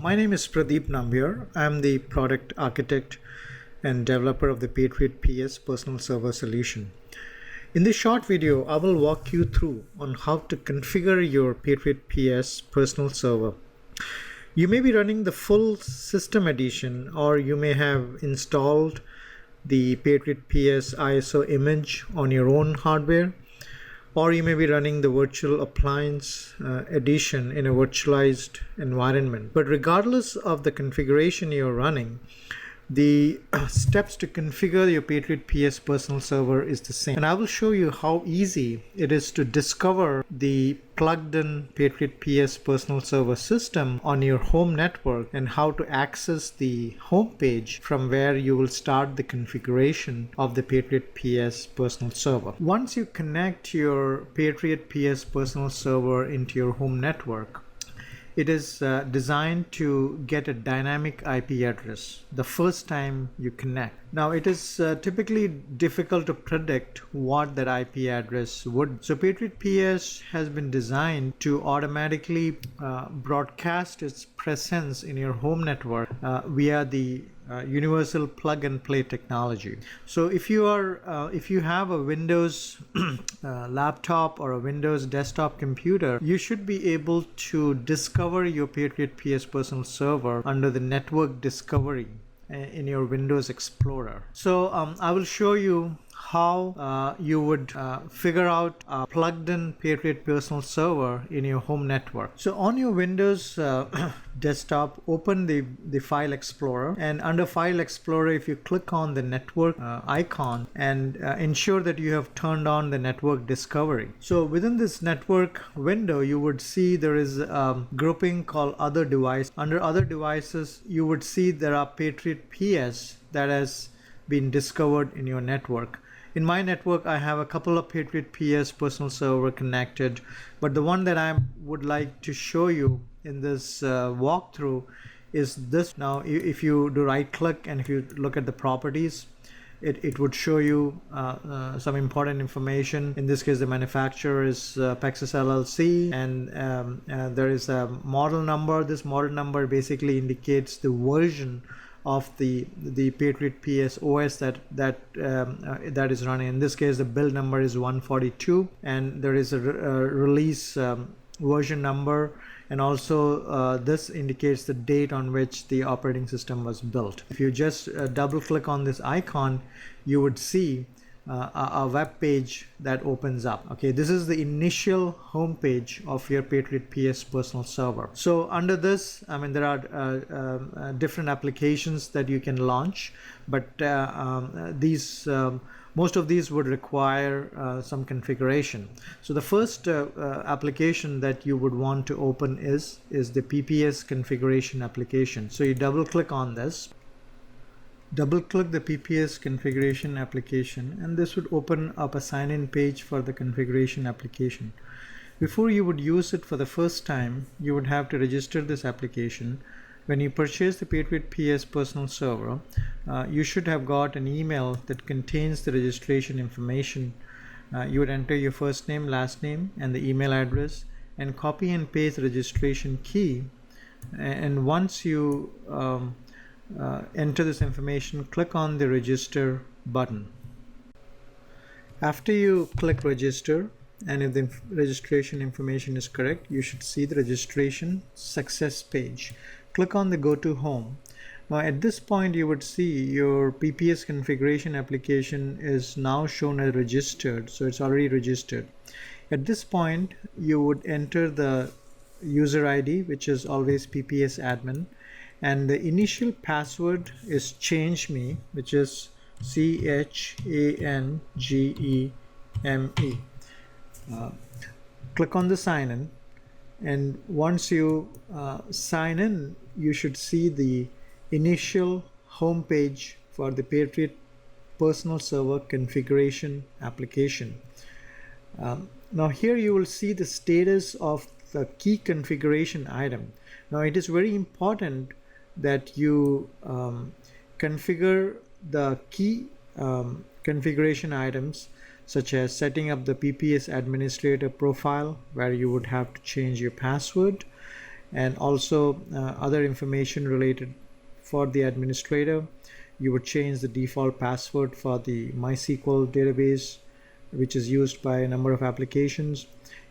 My name is Pradeep Nambiar. I'm the product architect and developer of the Patriot PS Personal Server solution. In this short video, I will walk you through on how to configure your Patriot PS Personal Server. You may be running the full system edition, or you may have installed the Patriot PS ISO image on your own hardware, or you may be running the virtual appliance edition in a virtualized environment. But regardless of the configuration you're running, the steps to configure your Patriot PS Personal Server is the same. And I will show you how easy it is to discover the plugged-in Patriot PS Personal Server system on your home network and how to access the home page from where you will start the configuration of the Patriot PS Personal Server. Once you connect your Patriot PS Personal Server into your home network, it is designed to get a dynamic IP address the first time you connect. Now, it is typically difficult to predict what that IP address would. So Patriot PS has been designed to automatically broadcast its presence in your home network via the universal plug and play technology. So if you have a Windows laptop or a Windows desktop computer, you should be able to discover your Patriot PS Personal Server under the network discovery in your Windows Explorer. So I will show you how you would figure out a plugged-in Patriot Personal Server in your home network. So on your Windows desktop, open the File Explorer, and under File Explorer, if you click on the network icon and ensure that you have turned on the network discovery. So within this network window, you would see there is a grouping called Other Device. Under Other Devices, you would see there are Patriot PS that has been discovered in your network. In my network, I have a couple of Patriot PS Personal Server connected, but the one that I would like to show you in this walkthrough is this. Now, if you do right click and if you look at the properties, it would show you some important information. In this case, the manufacturer is Pexus LLC, and there is a model number. This model number basically indicates the version of the Patriot PS OS that is running. In this case, the build number is 142, and there is a release version number, and also this indicates the date on which the operating system was built. If you just double click on this icon, you would see a web page that opens up. Okay, this is the initial home page of your Patriot PS Personal Server. So under this, I mean, there are different applications that you can launch, but most of these would require some configuration. So the first application that you would want to open is the PPS configuration application. So you double click on this. Double click the PPS configuration application, and this would open up a sign-in page for the configuration application. Before you would use it for the first time, you would have to register this application. When you purchase the Patriot PS Personal Server, you should have got an email that contains the registration information. You would enter your first name, last name, and the email address, and copy and paste the registration key. And once you enter this information, click on the register button. After you click register, and if the registration information is correct, you should see the registration success page. Click on the go to home. Now at this point, you would see your PPS configuration application is now shown as registered, so it's already registered. At this point, you would enter the user ID, which is always PPS admin, and the initial password is change me, which is CHANGEME. Click on the sign in, and once you sign in, you should see the initial home page for the Patriot Personal Server configuration application. Now here you will see the status of the key configuration item. Now it is very important that you configure the key configuration items, such as setting up the PPS administrator profile, where you would have to change your password, and also other information related for the administrator. You would change the default password for the MySQL database, which is used by a number of applications.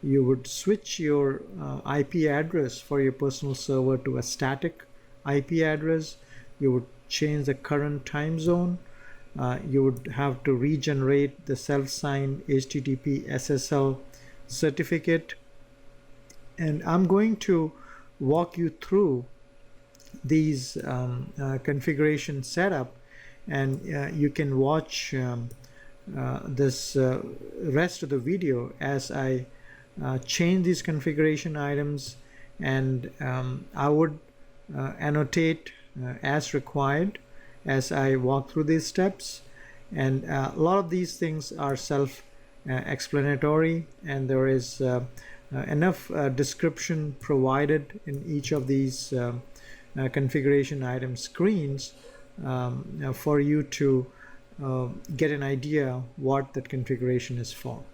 You would switch your IP address for your personal server to a static IP address. You would change the current time zone. You would have to regenerate the self-signed HTTP SSL certificate. And I'm going to walk you through these configuration setup, and you can watch this rest of the video as I change these configuration items, and I would annotate as required as I walk through these steps. And a lot of these things are self-explanatory, and there is enough description provided in each of these configuration item screens for you to get an idea what that configuration is for.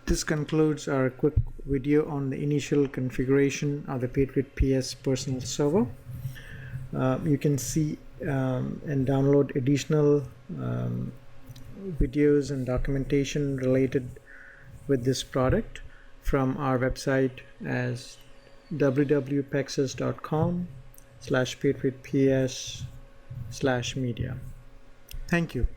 This concludes our quick video on the initial configuration of the Patriot PS Personal Server. You can see and download additional videos and documentation related with this product from our website as www.pexus.com/patriotps/media. Thank you.